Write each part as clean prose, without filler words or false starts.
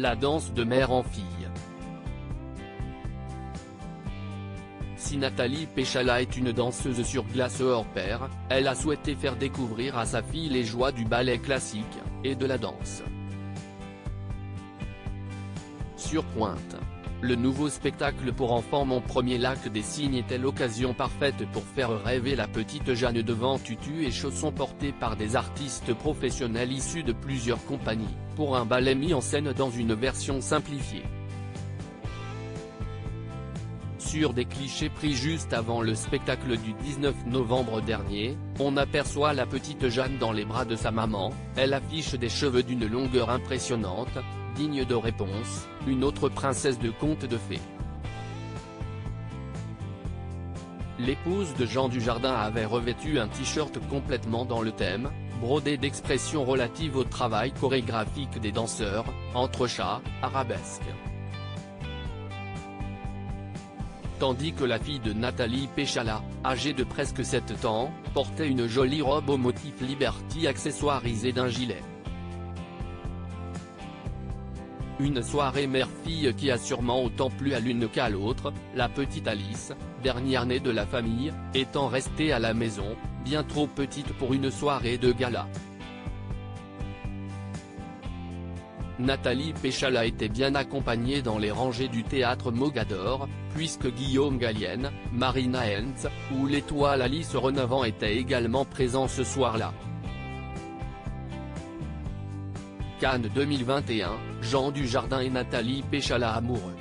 La danse de mère en fille. Si Nathalie Péchala est une danseuse sur glace hors pair, elle a souhaité faire découvrir à sa fille les joies du ballet classique, et de la danse. Sur Pointe. Le nouveau spectacle pour enfants Mon premier lac des cygnes était l'occasion parfaite pour faire rêver la petite Jeanne devant tutu et chaussons portés par des artistes professionnels issus de plusieurs compagnies, pour un ballet mis en scène dans une version simplifiée. Sur des clichés pris juste avant le spectacle du 19 novembre dernier, on aperçoit la petite Jeanne dans les bras de sa maman, elle affiche des cheveux d'une longueur impressionnante, digne de Réponse, une autre princesse de conte de fées. L'épouse de Jean Dujardin avait revêtu un t-shirt complètement dans le thème, brodé d'expressions relatives au travail chorégraphique des danseurs, entre chats, arabesques. Tandis que la fille de Nathalie Péchala, âgée de presque 7 ans, portait une jolie robe au motif Liberty accessoirisée d'un gilet. Une soirée mère-fille qui a sûrement autant plu à l'une qu'à l'autre, la petite Alice, dernière née de la famille, étant restée à la maison, bien trop petite pour une soirée de gala. Nathalie Péchala était bien accompagnée dans les rangées du théâtre Mogador, puisque Guillaume Gallienne, Marina Hentz, ou l'étoile Alice Renavant étaient également présents ce soir-là. Cannes 2021, Jean Dujardin et Nathalie Péchala amoureux.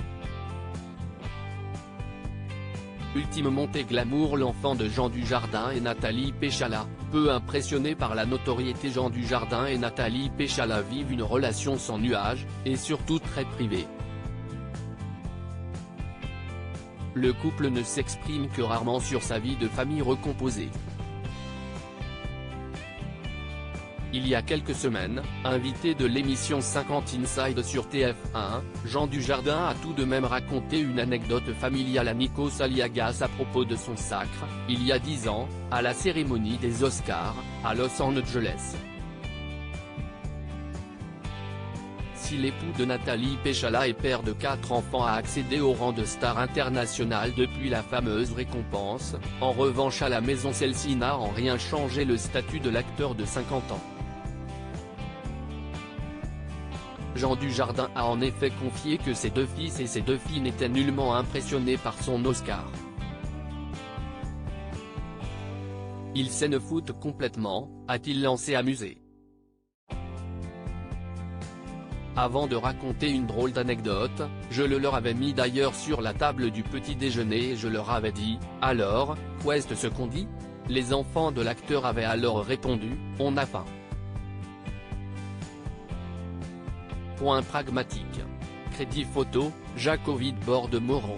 Ultime montée glamour. L'enfant de Jean Dujardin et Nathalie Péchala, peu impressionné par la notoriété. Jean Dujardin et Nathalie Péchala vivent une relation sans nuages, et surtout très privée. Le couple ne s'exprime que rarement sur sa vie de famille recomposée. Il y a quelques semaines, invité de l'émission 50 Inside sur TF1, Jean Dujardin a tout de même raconté une anecdote familiale à Nikos Aliagas à propos de son sacre, il y a 10 ans, à la cérémonie des Oscars, à Los Angeles. Si l'époux de Nathalie Péchala et père de 4 enfants a accédé au rang de star internationale depuis la fameuse récompense, en revanche à la maison celle-ci n'a en rien changé le statut de l'acteur de 50 ans. Jean Dujardin a en effet confié que ses 2 fils et ses 2 filles n'étaient nullement impressionnés par son Oscar. Il s'en fout complètement, a-t-il lancé amusé. Avant de raconter une drôle d'anecdote, je le leur avais mis d'ailleurs sur la table du petit déjeuner et je leur avais dit, alors, qu'est-ce ce qu'on dit? Les enfants de l'acteur avaient alors répondu, on a faim. Point pragmatique. Crédit photo, Jacques Ovid Borde Moreau.